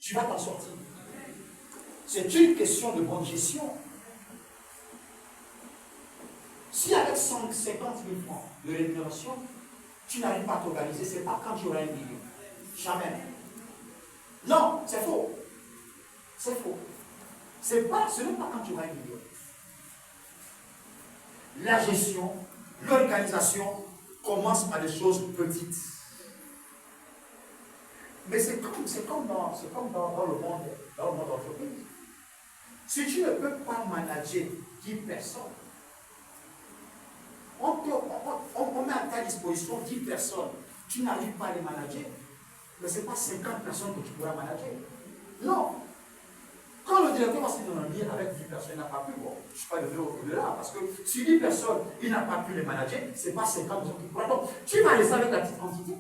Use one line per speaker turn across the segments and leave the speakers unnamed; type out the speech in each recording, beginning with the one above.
tu vas t'en sortir. C'est une question de bonne gestion. Si avec 50 000 francs de rémunération, tu n'arrives pas à t'organiser, ce n'est pas quand tu auras 1 million. Jamais. Non, c'est faux. C'est faux. Ce n'est pas quand tu auras 1 million. La gestion, l'organisation commence par des choses petites. Mais c'est comme dans le monde d'entreprise. Si tu ne peux pas manager 10 personnes, on met à ta disposition 10 personnes. Tu n'arrives pas à les manager, mais ce n'est pas 50 personnes que tu pourras manager. Non. Quand le directeur va se réunir avec 10 personnes, il n'a pas pu, bon, je ne suis pas levé au-delà, parce que si 10 personnes, il n'a pas pu les manager, ce n'est pas 50 personnes qui pourront. Donc, tu vas rester avec la petite quantité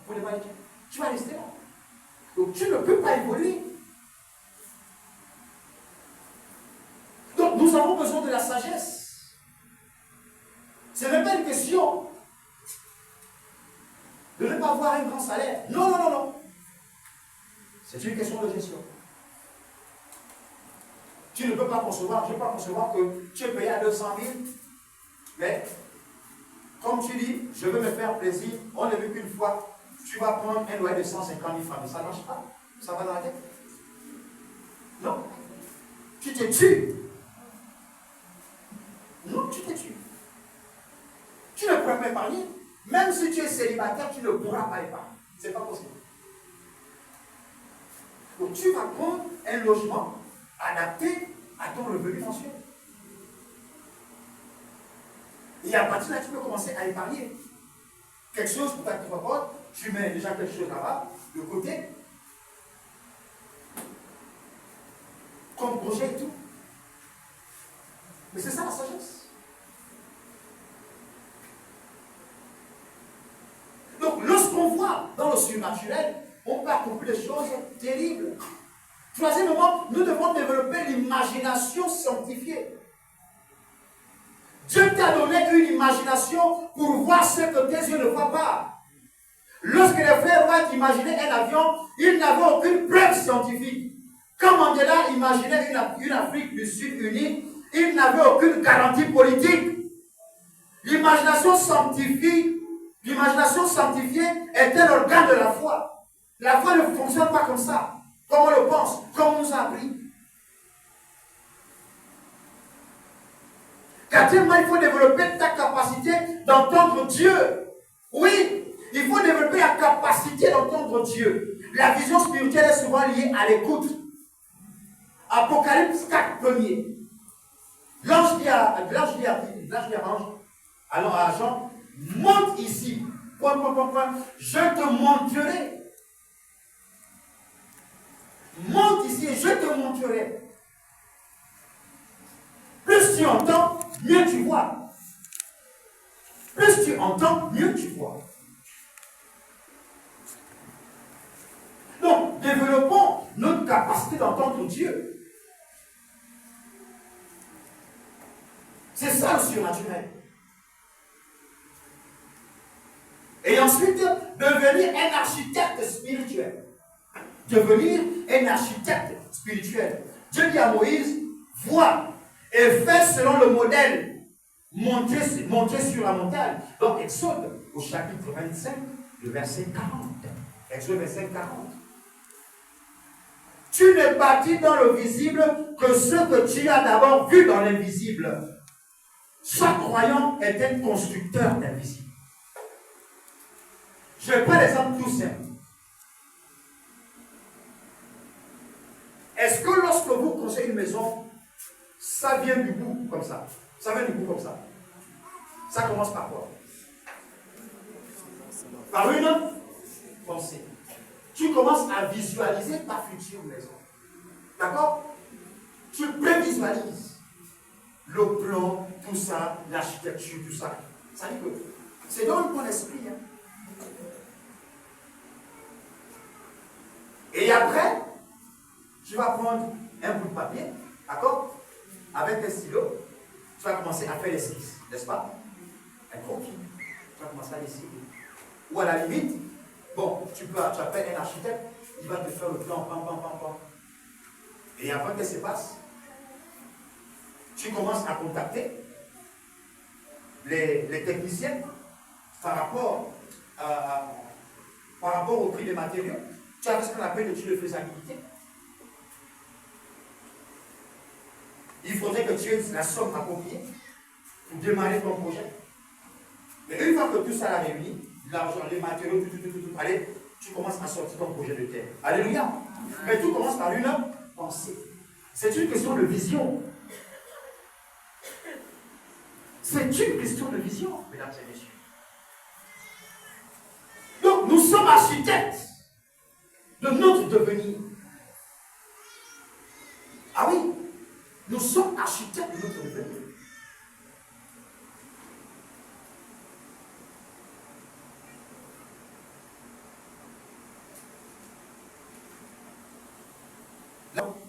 pour les manager. Tu vas rester là. Donc, tu ne peux pas évoluer. Donc, nous avons besoin de la sagesse. Ce n'est pas une question de ne pas avoir un grand salaire. Non, non, non, non. C'est une question de gestion. Tu ne peux pas concevoir, je ne peux pas concevoir que tu es payé à 200 000, mais comme tu dis, je veux me faire plaisir, on ne veut qu'une fois, tu vas prendre un loyer de 150 000 francs, mais ça ne marche pas. Ça va dans la tête. Non. Tu te tues. Non, tu te tues. Tu ne pourras pas épargner. Même si tu es célibataire, tu ne pourras pas épargner. Ce n'est pas possible. Donc tu vas prendre un logement adapté à ton revenu mensuel. Et à partir de là, tu peux commencer à épargner. Quelque chose pour ta petite pote, tu mets déjà quelque chose là-bas, de côté, comme projet et tout. Mais c'est ça la sagesse. Donc, lorsqu'on voit dans le surnaturel, on peut accomplir des choses terribles. Troisièmement, nous devons développer l'imagination sanctifiée. Dieu t'a donné une imagination pour voir ce que tes yeux ne voient pas. Lorsque les frères Wright imaginaient un avion, ils n'avaient aucune preuve scientifique. Quand Mandela imaginait une Afrique du Sud unie, il n'avait aucune garantie politique. L'imagination sanctifiée est un organe de la foi. La foi ne fonctionne pas comme ça, comme on le pense, comme on nous a appris. Quatrièmement, il faut développer ta capacité d'entendre Dieu. Oui, il faut développer la capacité d'entendre Dieu. La vision spirituelle est souvent liée à l'écoute. Apocalypse 4, premier. L'ange dit à l'ange, allons à Jean, monte ici. Je te montrerai. Monte ici et je te montrerai. Plus tu entends, mieux tu vois. Plus tu entends, mieux tu vois. Donc, développons notre capacité d'entendre Dieu. C'est ça le surnaturel. Et ensuite, devenir un architecte spirituel. Devenir un architecte spirituel. Dieu dit à Moïse, vois et fais selon le modèle montré sur la montagne. Donc, Exode, au chapitre 25, le verset 40. Exode 25, 40. Tu ne bâtis dans le visible que ce que tu as d'abord vu dans l'invisible. Chaque croyant est un constructeur d'invisible. Je vais prendre l'exemple tout simple. Est-ce que lorsque vous construisez une maison, ça vient du bout comme ça? Ça vient du bout comme ça. Ça commence par quoi? Par une pensée. Tu commences à visualiser ta future maison. D'accord? Tu prévisualises le plan, tout ça, l'architecture, tout ça. Ça dit que c'est dans ton esprit. Hein. Et après, tu vas prendre un bout de papier, d'accord? Avec un stylo, tu vas commencer à faire l'esquisse, n'est-ce pas? Un croquis. Tu vas commencer à dessiner. Ou à la limite, bon, tu appelles un architecte, il va te faire le plan, pam, pam, pam, pam. Et avant qu'elle se passe, tu commences à contacter les techniciens par rapport au prix des matériaux. Tu as ce qu'on appelle l'étude de faisabilité. Il faudrait que tu aies la somme appropriée pour démarrer ton projet. Mais une fois que tout ça a réuni, l'argent, les matériaux, tout, allez, tu commences à sortir ton projet de terre. Alléluia. Mais tout commence par une pensée. C'est une question de vision. C'est une question de vision, mesdames et messieurs. Donc, nous sommes architectes de notre devenir. Ah oui, nous sommes architectes de notre devenir.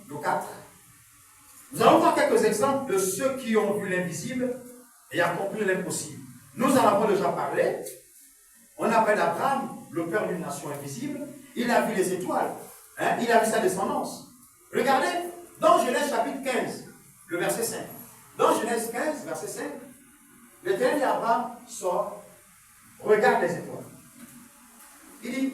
Le 4. Nous allons voir quelques exemples de ceux qui ont vu l'invisible et accompli l'impossible. Nous en avons déjà parlé. On appelle Abraham le père d'une nation invisible. Il a vu les étoiles. Il a vu sa descendance. Regardez, dans Genèse chapitre 15, le verset 5. Dans Genèse 15, verset 5, l'Éternel dit à Abraham, sort, regarde les étoiles. Il dit,